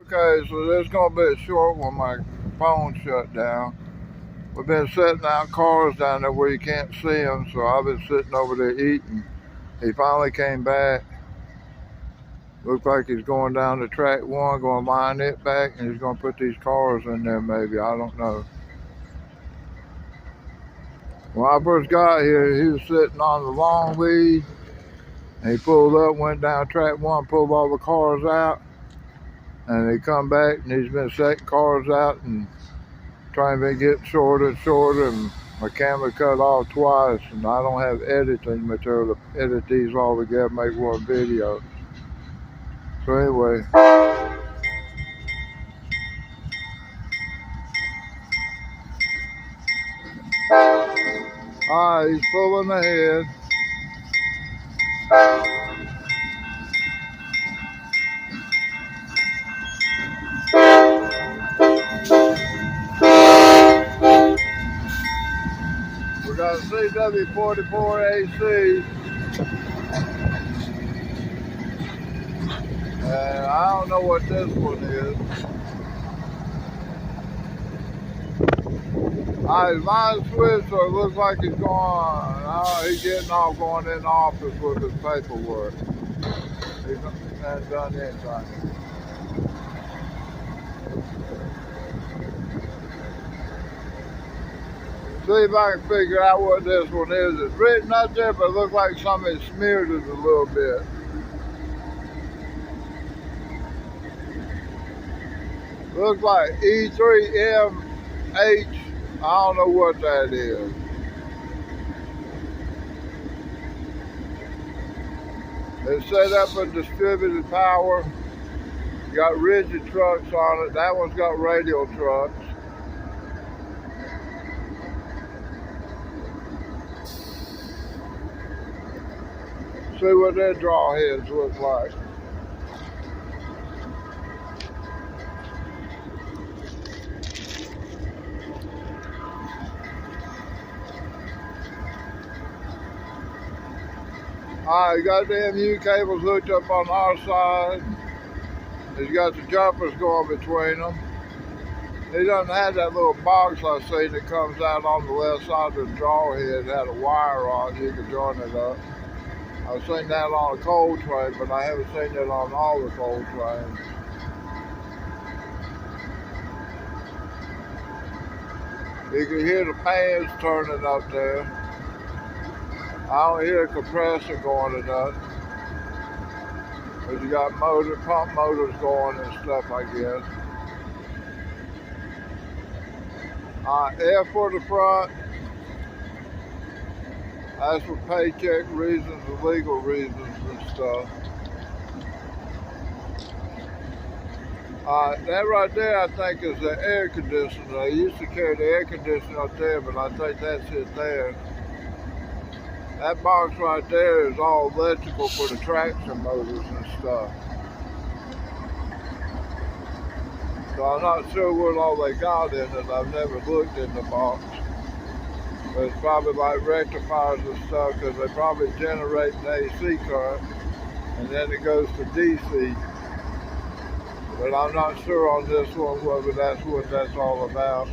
Okay, so this is going to be a short one. My phone shut down. We've been setting out cars down there where you can't see them, so I've been sitting over there eating. He finally came back. Looks like he's going down to track one, going to line it back, and he's going to put these cars in there maybe. I don't know. When I first got here, he was sitting on the long lead, and he pulled up, went down track one, pulled all the cars out, and he come back, and he's been setting cars out and trying to get shorter and shorter, and my camera cut off twice, and I don't have editing material to edit these all together, make one video. So anyway. Alright, he's pulling ahead. We got a CW44AC. And I don't know what this one is. Alright, mine switched, so it looks like he's going, he's getting off going in the office with his paperwork. He hasn't done anything. See if I can figure out what this one is. It's written up there, but it looks like somebody smeared it a little bit. Looks like E3MH. I don't know what that is. It's set up for distributed power. Got rigid trucks on it. That one's got radial trucks. See what their draw heads look like. Alright, got the MU cables hooked up on our side. He's got the jumpers going between them. He doesn't have that little box I see that comes out on the left side of the draw head. It had a wire on it, you can join it up. I've seen that on a coal train, but I haven't seen it on all the coal trains. You can hear the fans turning up there. I don't hear a compressor going or nothing. But you got pump motors going and stuff, I guess. F for the front. That's for paycheck reasons and legal reasons and stuff. That right there, I think, is the air conditioner. They used to carry the air conditioner up there, but I think that's it there. That box right there is all electrical for the traction motors and stuff. So I'm not sure what all they got in it. I've never looked in the box. But it's probably like rectifiers and stuff, because they probably generate an AC current and then it goes to DC. But I'm not sure on this one whether that's what that's all about.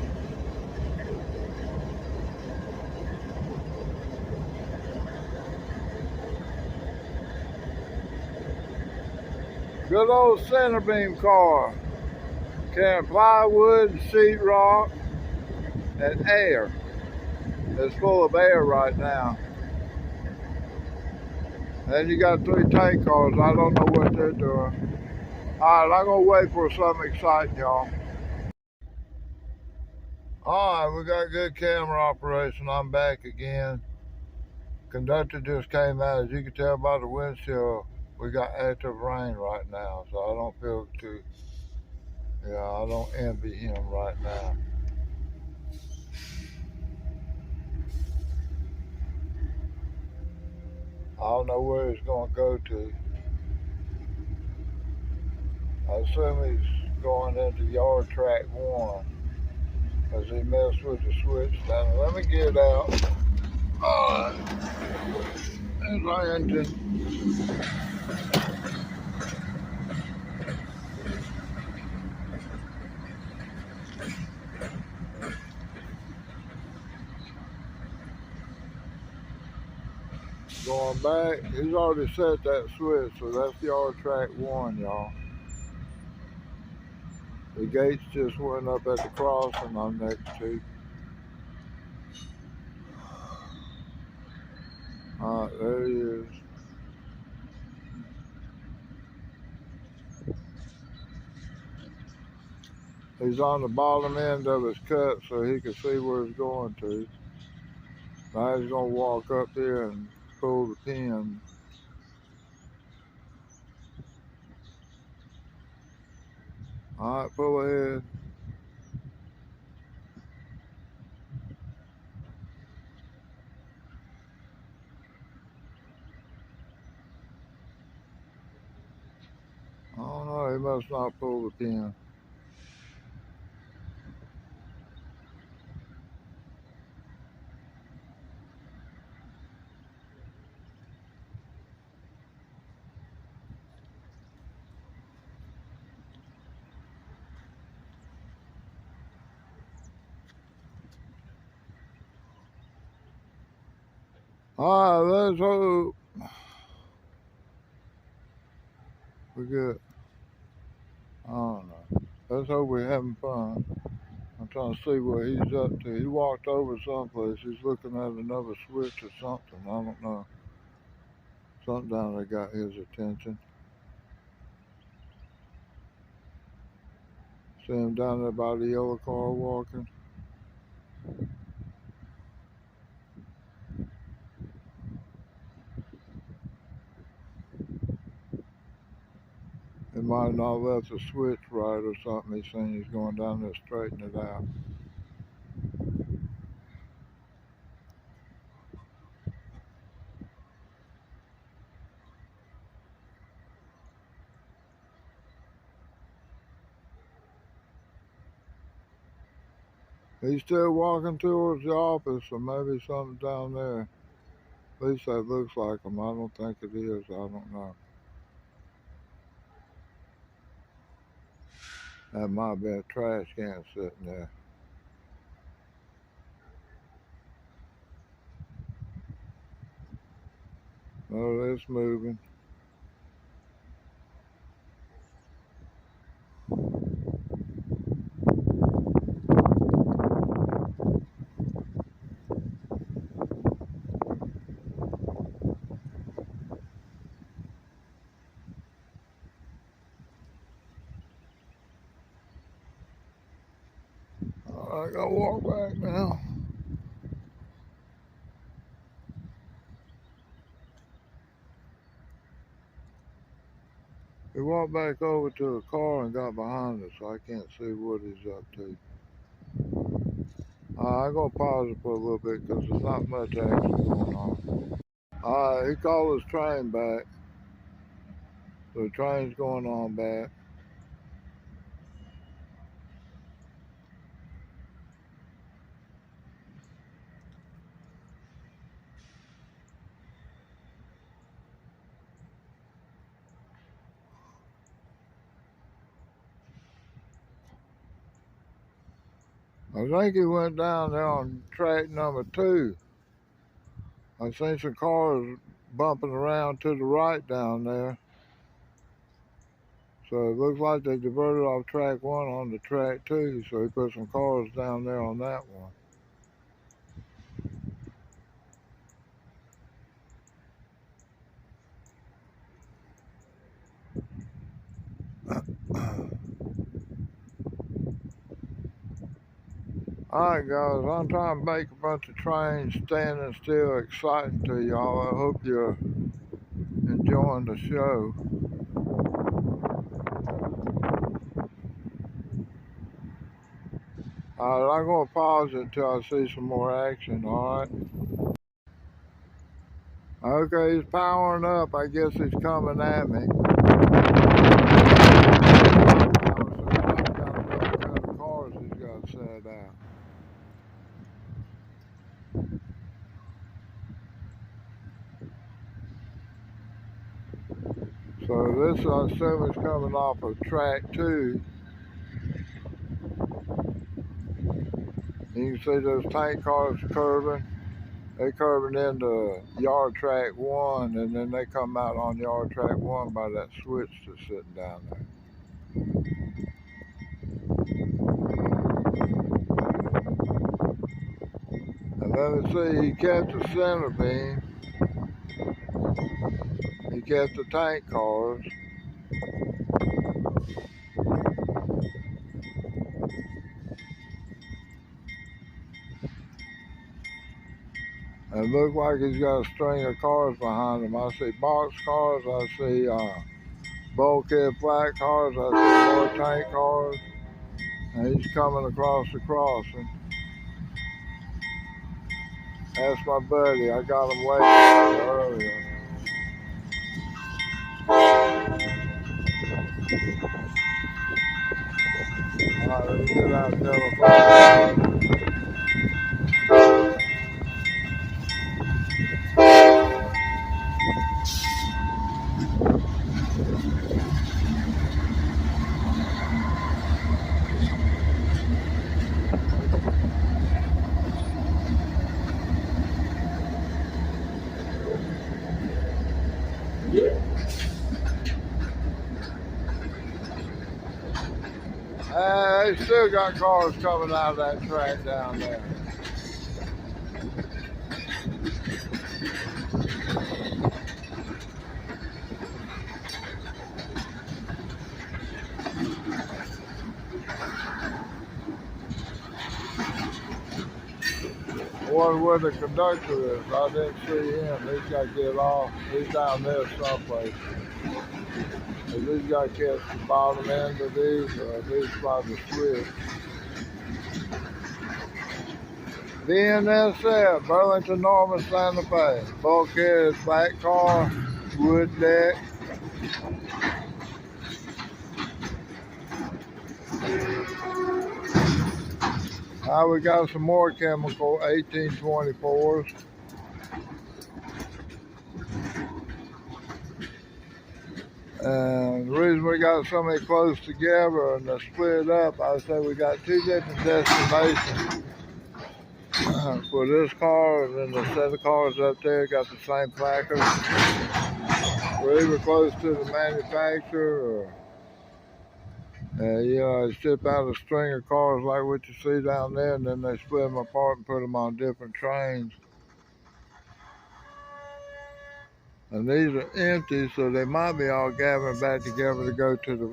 Good old center beam car. Carrying plywood and sheetrock and air. It's full of air right now. And you got 3 tank cars. I don't know what they're doing. Alright, I'm going to wait for something exciting, y'all. Alright, we got good camera operation. I'm back again. Conductor just came out. As you can tell by the windshield, we got active rain right now. So I don't feel too, I don't envy him right now. I don't know where he's going to go to. I assume he's going into yard track 1 as he messed with the switch down there. Let me get out. Alright. There's our engine. Going back, he's already set that switch, so that's yard track 1, y'all. The gates just went up at the crossing I'm next to. Alright, there he is. He's on the bottom end of his cut so he can see where he's going to. Now he's going to walk up here and pull the pin. Alright, pull ahead. Oh no, he must not pull the pin. Alright, let's hope. We're good. I don't know. Let's hope we're having fun. I'm trying to see what he's up to. He walked over someplace. He's looking at another switch or something. I don't know. Something down there got his attention. See him down there by the yellow car walking. He might not left the switch right or something. He's saying he's going down there to straighten it out. He's still walking towards the office, or maybe something down there. At least that looks like him. I don't think it is. I don't know. That might be a trash can sitting there. No, it's moving. I gotta walk back now. He walked back over to the car and got behind us, so I can't see what he's up to. I'm gonna pause it for a little bit because there's not much action going on. He called his train back. So the train's going on back. I think he went down there on track number 2. I seen some cars bumping around to the right down there. So it looks like they diverted off track 1 onto track 2. So he put some cars down there on that one. Alright guys, I'm trying to make a bunch of trains standing still exciting to y'all. I hope you're enjoying the show. Alright, I'm going to pause it until I see some more action, alright? Okay, he's powering up. I guess he's coming at me. Cars he's got set out. So this, I assume, is coming off of track 2. You can see those tank cars curving. They curving into yard track 1, and then they come out on yard track 1 by that switch that's sitting down there. And let me see, he kept the center beam. He kept the tank cars. It looks like he's got a string of cars behind him. I see box cars, I see bulkhead flat cars, I see more tank cars, and he's coming across the crossing. That's my buddy. I got him waiting earlier. Alright, let's get out the telephone. They still got cars coming out of that track down there. I wonder where the conductor is. I didn't see him. He's got to get off. He's down there someplace. He's got to catch the bottom end of these, or at least by the switch. BNSF, Burlington Norman Santa Fe. Bulkhead, black car, wood deck. Now we got some more chemical 1824s. And the reason we got so many close together and they're split up, I say we got two different destinations for this car, and then the set of cars up there got the same placard. We're either close to the manufacturer, or you know, they ship out a string of cars like what you see down there, and then they split them apart and put them on different trains. And these are empty, so they might be all gathering back together to go to the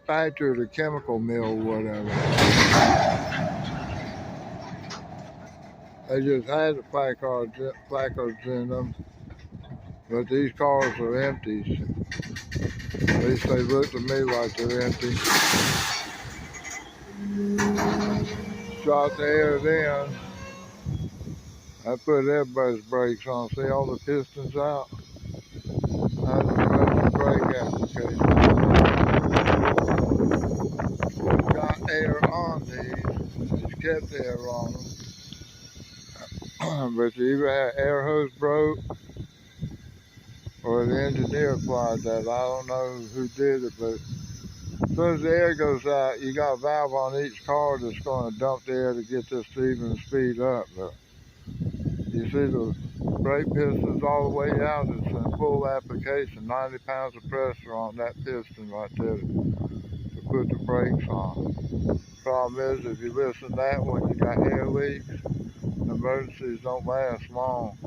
factory or the chemical mill or whatever. They just had the placards in them, but these cars are empties. At least they look to me like they're empty. Shot the air in. I put everybody's brakes on. See all the pistons out? That's the brake application. It's got air on these. It's kept air on them. But you either have air hose broke or the engineer applied that. I don't know who did it, but as soon as the air goes out, you got a valve on each car that's going to dump the air to get this to even speed up. But you see the brake pistons all the way out. It's a full application, 90 pounds of pressure on that piston right there to put the brakes on. Problem is, if you listen to that one, you got air leaks. Emergencies don't last long.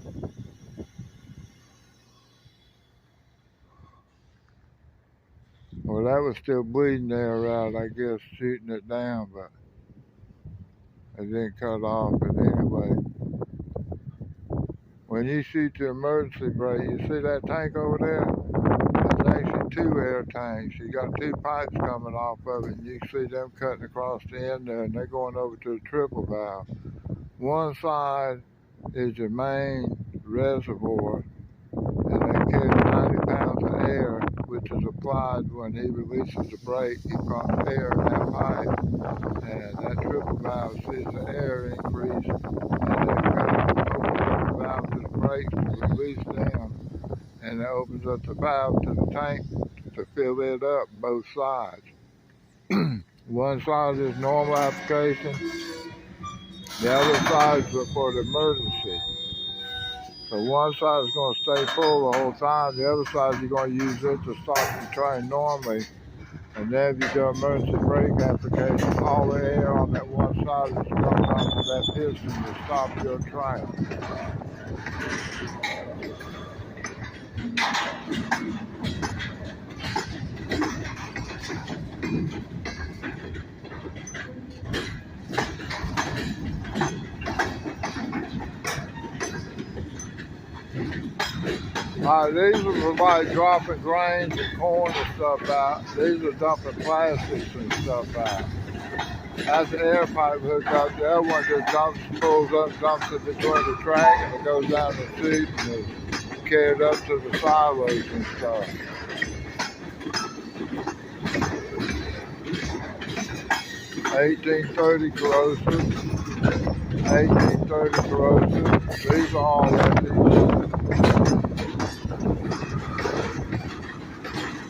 Well, that was still bleeding air out, I guess, shooting it down, but it didn't cut off it anyway. When you shoot your emergency brake, you see that tank over there? It's actually two air tanks. You got two pipes coming off of it, and you can see them cutting across the end there, and they're going over to the triple valve. One side is your main reservoir, and they carry 90 pounds of air, which is applied when he releases the brake. He pumps air in that pipe, and that triple valve sees the air increase, and it opens up the valve to the brakes to release them, and it opens up the valve to the tank to fill it up both sides. One side is normal application, the other side is for the emergency. So one side is going to stay full the whole time. The other side, you're going to use it to stop the train normally. And then if you do emergency brake application, all the air on that one side is going up to that piston to stop your train. These are for like dropping grains and corn and stuff out. These are dumping plastics and stuff out. That's the air pipe hooked up. The other one just pulls up, dumps it between the track, and it goes down the chute and is carried up to the silos and stuff. $18.30 corrosive. $18.30 corrosive. These are all empty.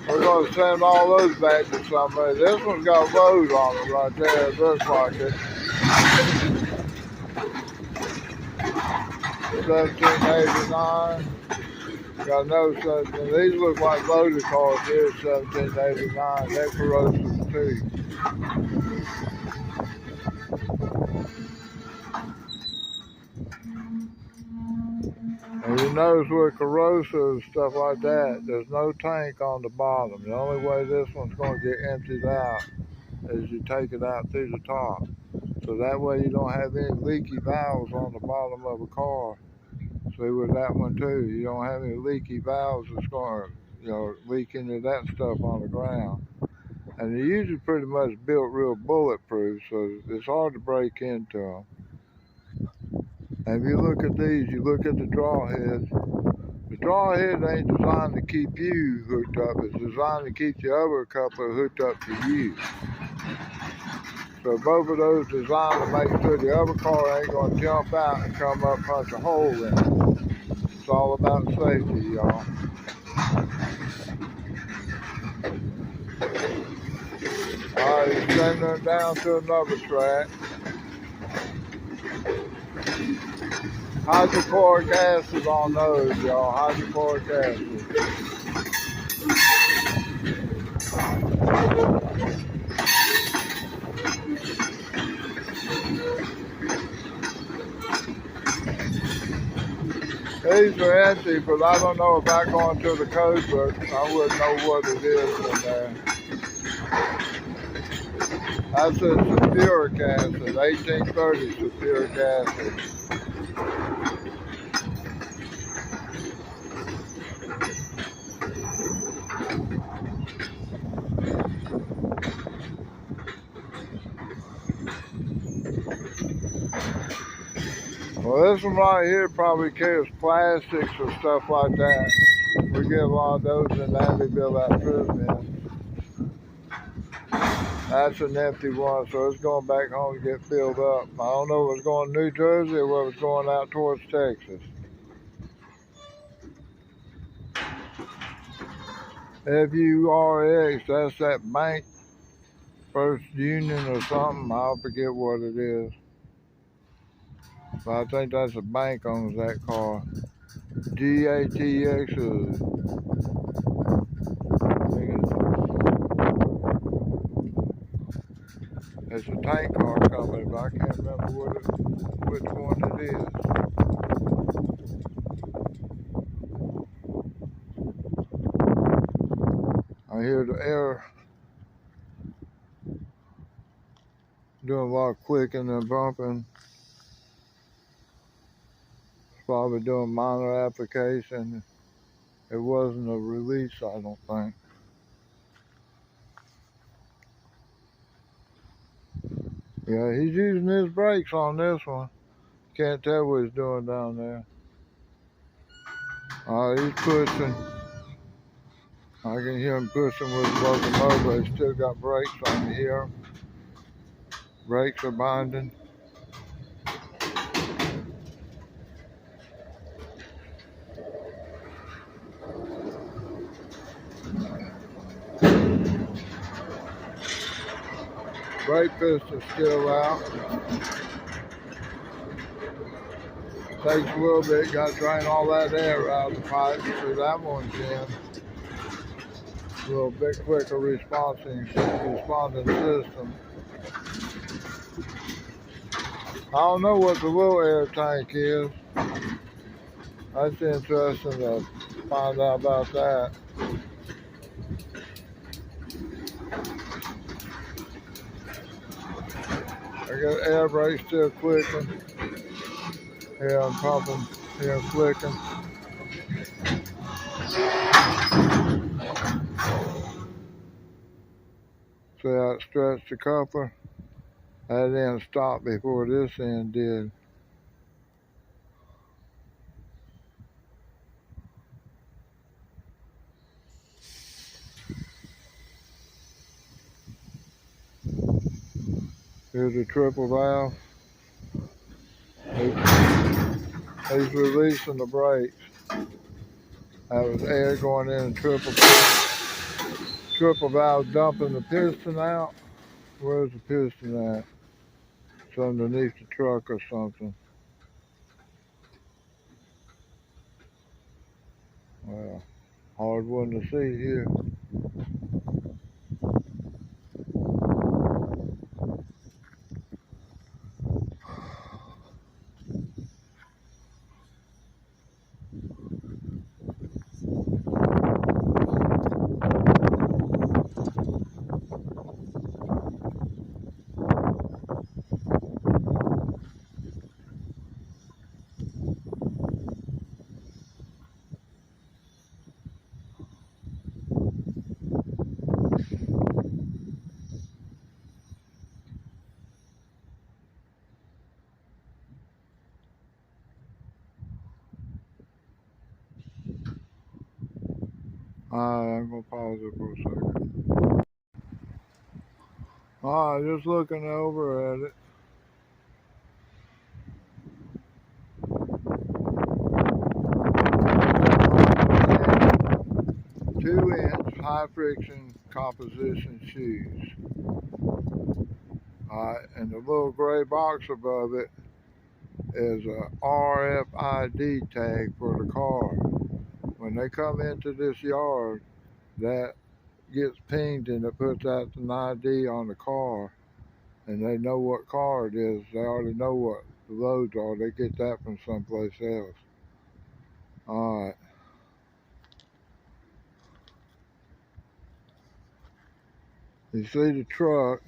We're going to send all those back to somebody. This one's got road on it right there. It looks like it. $17.89. Got no such. These look like motor cars here. $17.89. They're corrosive too. And you notice with corrosive stuff like that, there's no tank on the bottom. The only way this one's going to get emptied out is you take it out through the top. So that way you don't have any leaky valves on the bottom of a car. See with that one too, you don't have any leaky valves that's going to, leak into that stuff on the ground. And they're usually pretty much built real bulletproof, so it's hard to break into them. And if you look at these, you look at the draw heads. The draw head ain't designed to keep you hooked up. It's designed to keep the other couple hooked up to you. So both of those designed to make sure the other car ain't going to jump out and come up punch a hole in it. It's all about safety, y'all. All right, he's sending them down to another track. Hydrochloric acid on those, y'all. Hydrochloric acid. These are empty, but I don't know if I go into the code book, I wouldn't know what it is in there. That's a sulfuric acid, 1830 sulfuric acid. Well, this one right here probably carries plastics or stuff like that. We get a lot of those in Abbeville out prison. That's an empty one, so it's going back home to get filled up. I don't know if it's going to New Jersey or whether it's going out towards Texas. FURX, that's that bank, First Union or something. I'll forget what it is. But I think that's a bank owns that car. GATX is. It's a tank car company, but I can't remember which one it is. I hear the air doing a lot of clicking and bumping. Probably doing minor application. It wasn't a release, I don't think. Yeah, he's using his brakes on this one. Can't tell what he's doing down there. He's pushing. I can hear him pushing with the locomotive. He's still got brakes on here. Brakes are binding. Brake piston's still out. Takes a little bit, got to drain all that air out of the pipe, so that one's in. A little bit quicker responding system. I don't know what the little air tank is. That's interesting to find out about that. I got air brake still clicking. Here I'm pumping, here I'm flicking. See how it stretched the coupler? That end stopped before this end did. Here's a triple valve. He's releasing the brakes. That was air going in triple valve dumping the piston out. Where's the piston at? It's underneath the truck or something. Well, hard one to see here. Alright, I'm gonna pause it for a second. Alright, just looking over at it. 2-inch high friction composition shoes. Alright, and the little gray box above it is a RFID tag for the car. When they come into this yard, that gets pinged and it puts out an ID on the car, and they know what car it is. They already know what the loads are. They get that from someplace else. Alright. You see the truck,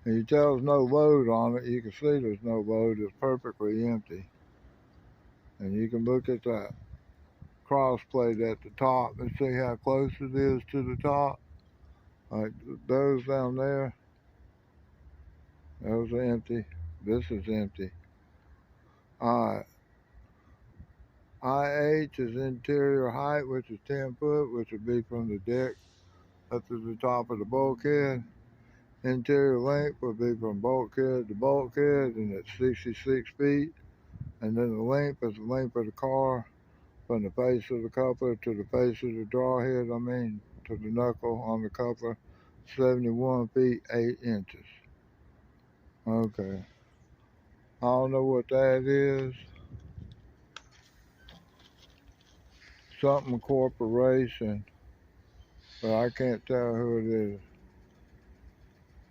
and you tell there's no load on it. You can see there's no load. It's perfectly empty. And you can look at that cross plate at the top and see how close it is to the top. Like those down there, those are empty. This is empty. Alright. IH is interior height, which is 10 foot, which would be from the deck up to the top of the bulkhead. Interior length would be from bulkhead to bulkhead, and it's 66 feet. And then the length is the length of the car from the face of the coupler to the face of the drawhead, to the knuckle on the coupler, 71 feet, 8 inches. Okay. I don't know what that is. Something corporation, but I can't tell who it is.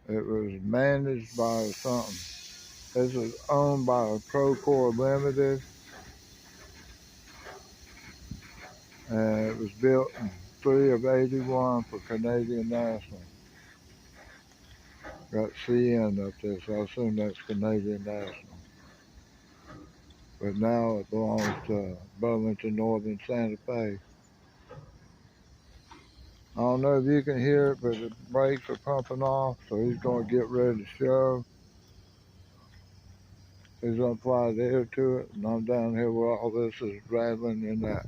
It was managed by something. This is owned by Procore Limited, and it was built in 3 of 81 for Canadian National. Got CN up there, so I assume that's Canadian National. But now it belongs to Burlington Northern Santa Fe. I don't know if you can hear it, but the brakes are pumping off, so he's going to get ready to shove. He's going to apply the air to it, and I'm down here where all this is rattling in that.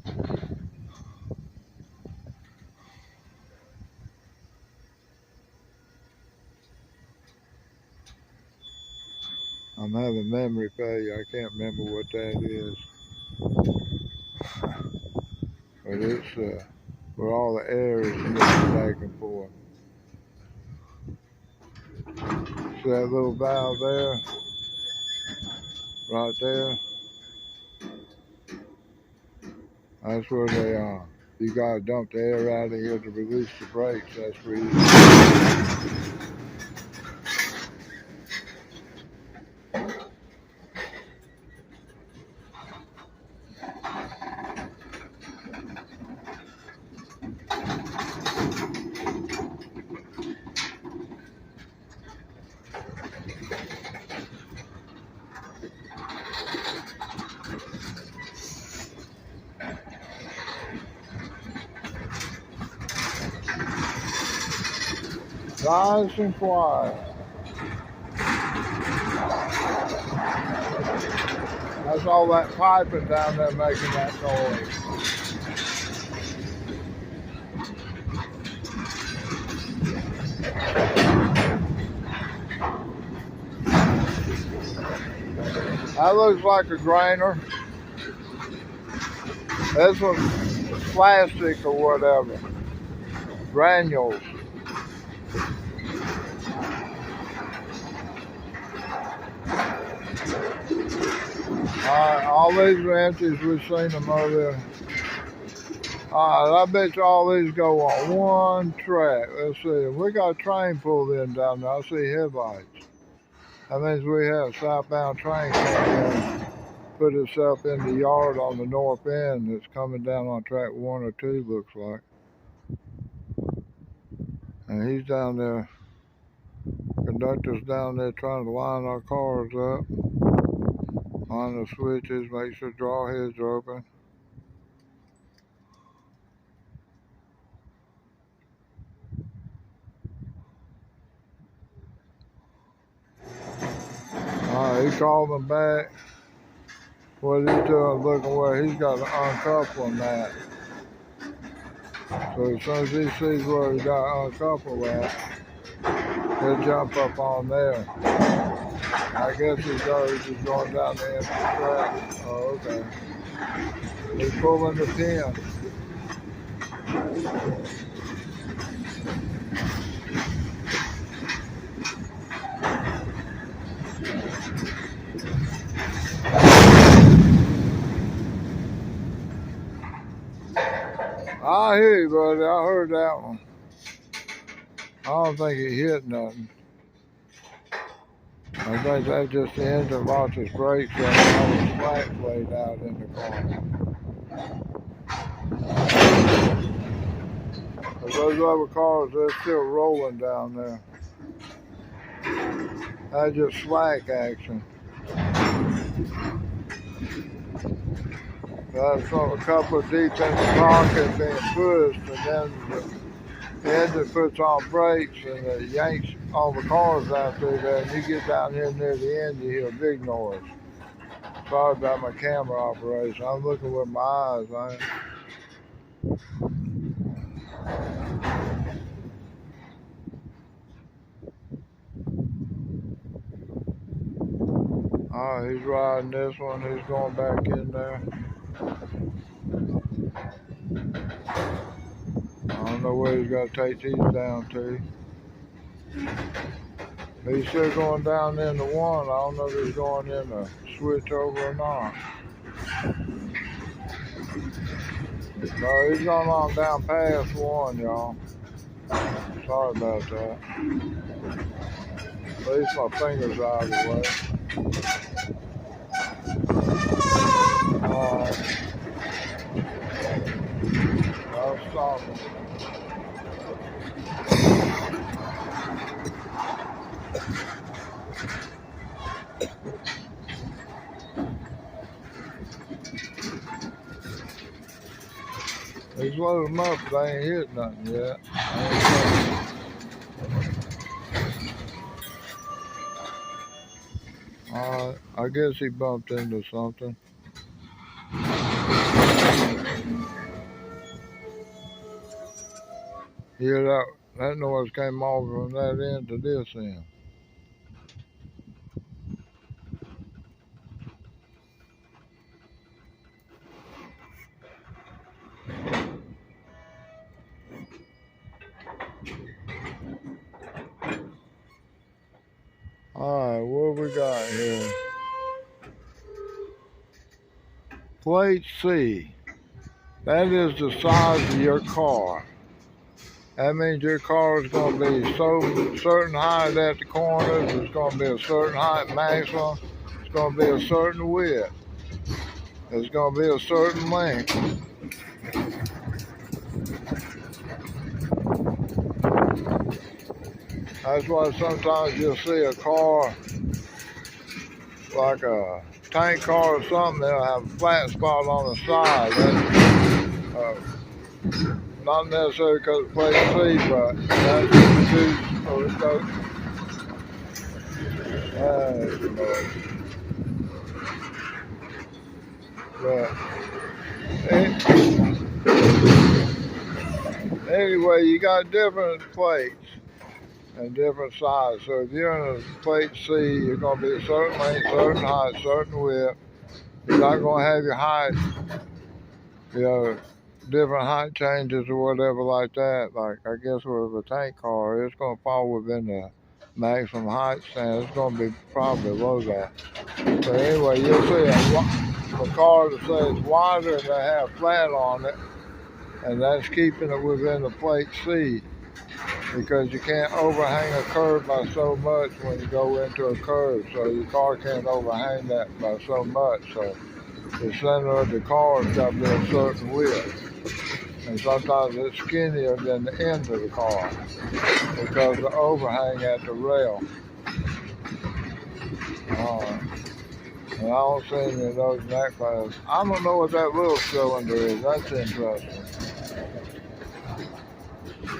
I'm having memory failure. I can't remember what that is. But it's where all the air is moving back and forth. See that little valve there? Right there? That's where they are. You gotta dump the air out of here to release the brakes. That's where you. Nice and quiet. That's all that piping down there making that noise. That looks like a grainer. This one's plastic or whatever. Granules. Alright, all these are empties. We've seen them over there. Alright, I bet you all these go on one track. Let's see. We got a train pulled in down there. I see headlights. That means we have a southbound train coming in. Put itself in the yard on the north end. It's coming down on track 1 or 2, looks like. And he's down there. Conductor's down there trying to line our cars up. On the switches, make sure draw heads are open. Alright, he called them back. What he's doing, looking where he's got to uncouple that. So as soon as he sees where he got to uncouple that, he'll jump up on there. I guess he's just going down the empty track. Oh, okay. He's pulling the pin. I hear you, buddy. I heard that one. I don't think it hit nothing. I think that's just the engine lost its brakes and all the slack laid out in the car. But those other cars, they're still rolling down there. That's just slack action. That's from a couple of deep in the pocket being pushed, and then the engine puts on brakes and it yanks all the cars down through there, and you get down here near the end, you hear a big noise. Sorry about my camera operation. I'm looking with my eyes. Alright, he's riding this one. He's going back in there. I don't know where he's got to take these down to. He's still going down into one. I don't know if he's going in to switch over or not. No, he's going on down past one, y'all. Sorry about that. At least my fingers out of the way. I'll stop him. He's loaded them up, but they ain't hit nothing yet. I guess he bumped into something. Yeah, that noise came off from that end to this end. Alright, what we got here? Plate C. That is the size of your car. That means your car is going to be certain height at the corners. It's going to be a certain height maximum. It's going to be a certain width. It's going to be a certain length. That's why sometimes you'll see a car like a tank car or something. They'll have a flat spot on the side. That's not necessarily because it's plate C, but that's too. Anyway, you got different plates and different sizes. So if you're in a plate C, you're going to be a certain length, certain height, certain width. You're not going to have your height, different height changes or whatever like that. Like, I guess with a tank car, it's going to fall within the maximum height stand. It's going to be probably below that. So anyway, you'll see a car that says wider and they have flat on it, and that's keeping it within the plate C, because you can't overhang a curve by so much when you go into a curve. So your car can't overhang that by so much. So the center of the car has got to be a certain width. And sometimes it's skinnier than the end of the car because of the overhang at the rail. And I don't see any of those in that class. I don't know what that little cylinder is. That's interesting.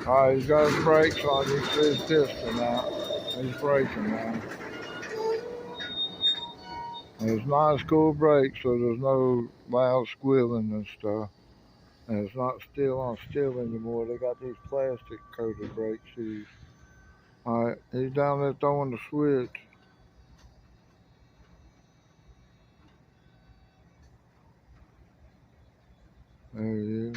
Alright, he's got his brakes on. You can see his piston now. He's braking now. And it's nice cool brakes, so there's no loud squealing and stuff. And it's not steel on steel anymore. They got these plastic coated brake shoes. Alright, he's down there throwing the switch. There he is.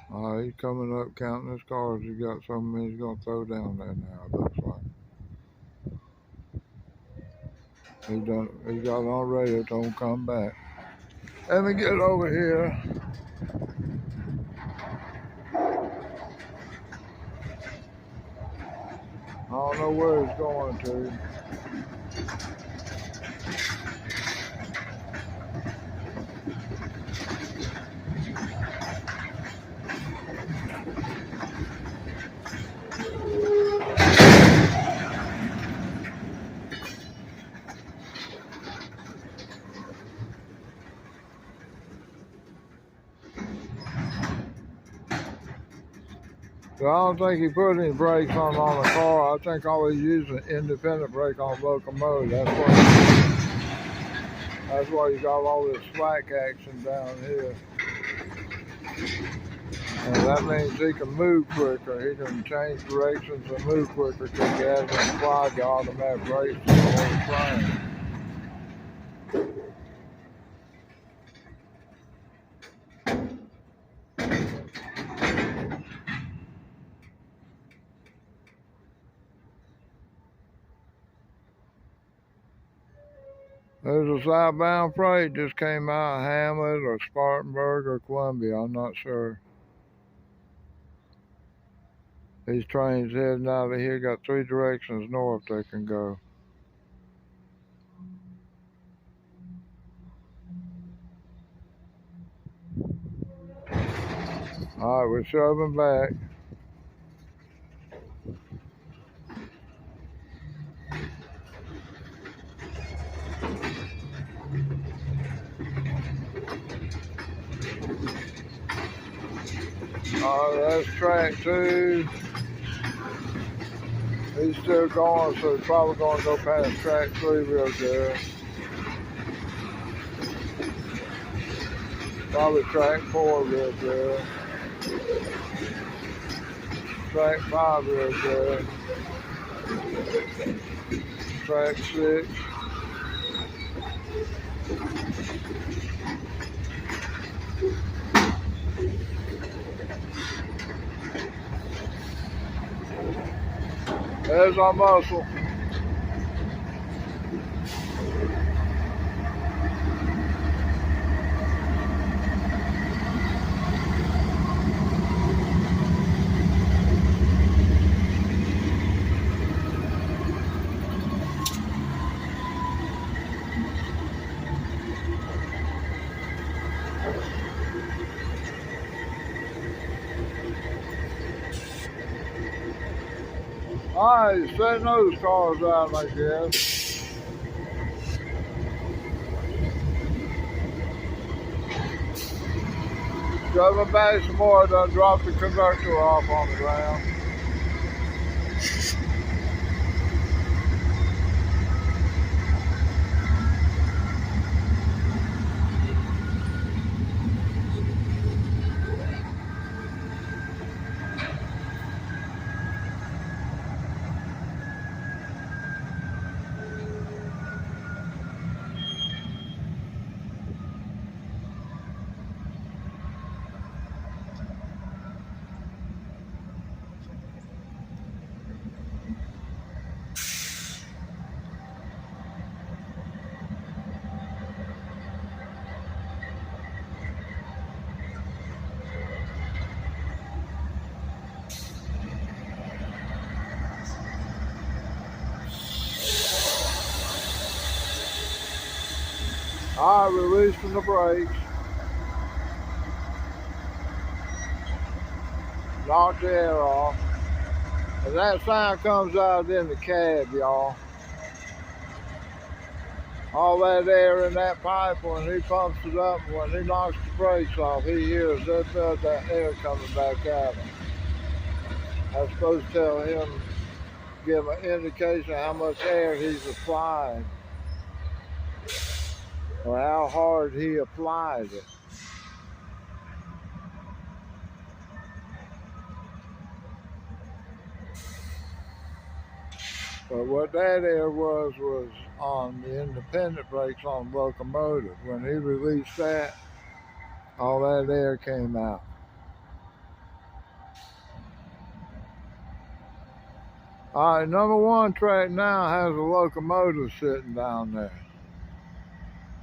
Alright, he's coming up counting his cars. He got something he's going to throw down there now, it looks like. He got it on radio, don't come back. Let me get over here. I don't know where he's going to. So I don't think he put any brakes on the car. I think all he's using an independent brake on Locomotive. That's why you got all this slack action down here. And that means he can move quicker. He can change directions and move quicker because he hasn't applied the automatic brakes to the whole frame. There's a southbound freight just came out of Hamlet or Spartanburg or Columbia. I'm not sure. These trains heading out of here got 3 directions north they can go. Alright, we're shoving back. That's track 2. He's still going, so he's probably going to go past track 3 real good. Probably track 4 real good. Track 5 real good. Track 6. There's our muscle. Alright, setting those cars out, I guess. Driving back some more, done dropped the conductor off on the ground. Alright, releasing the brakes. Knock the air off. And that sound comes out in the cab, y'all. All that air in that pipe, when he pumps it up, when he knocks the brakes off, he hears that air coming back at him. That's supposed to tell him, give an indication of how much air he's applying, or how hard he applies it. But what that air was on the independent brakes on Locomotive. When he released that, all that air came out. Alright, number one track now has a locomotive sitting down there.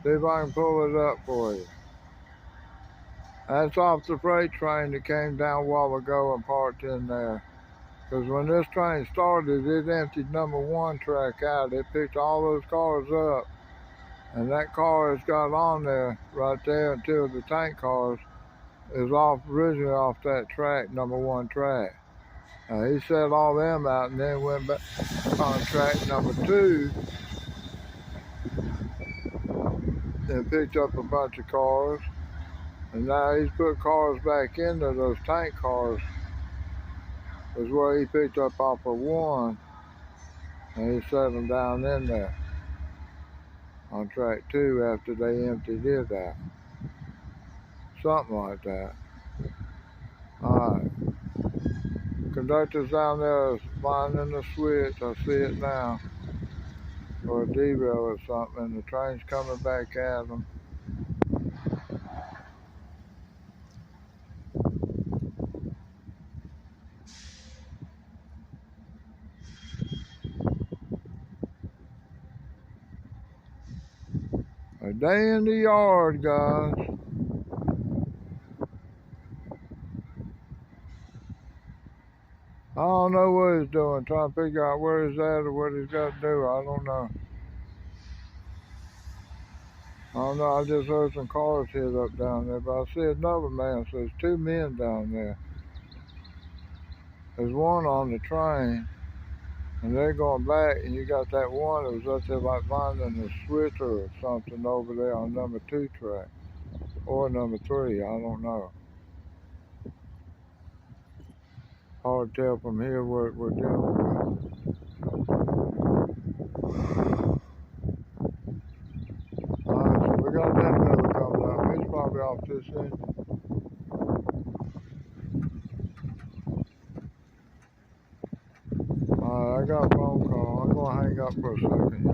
See if I can pull it up for you. That's off the freight train that came down a while ago and parked in there. Because when this train started, it emptied number one track out. It picked all those cars up. And that car has got on there right there until the tank cars is originally off that track, number one track. He set all them out and then went back on track number two and picked up a bunch of cars. And now he's put cars back into those tank cars. Is where he picked up off of one, and he set them down in there on track two after they emptied it out. Something like that. Alright. Conductor's down there finding the switch. I see it now. Or a derail or something, and the train's coming back at them. A day in the yard, guys. I don't know what he's doing, trying to figure out where he's at or what he's got to do. I don't know. I just heard some cars hit up down there, but I see another man, so there's two men down there. There's one on the train, and they're going back, and you got that one that was up there like finding a switcher or something over there on number two track, or number three, I don't know. Hard to tell from here what we're dealing with. Alright, so we got that fella coming up. He's probably off this end. Alright, I got a phone call. I'm going to hang up for a second.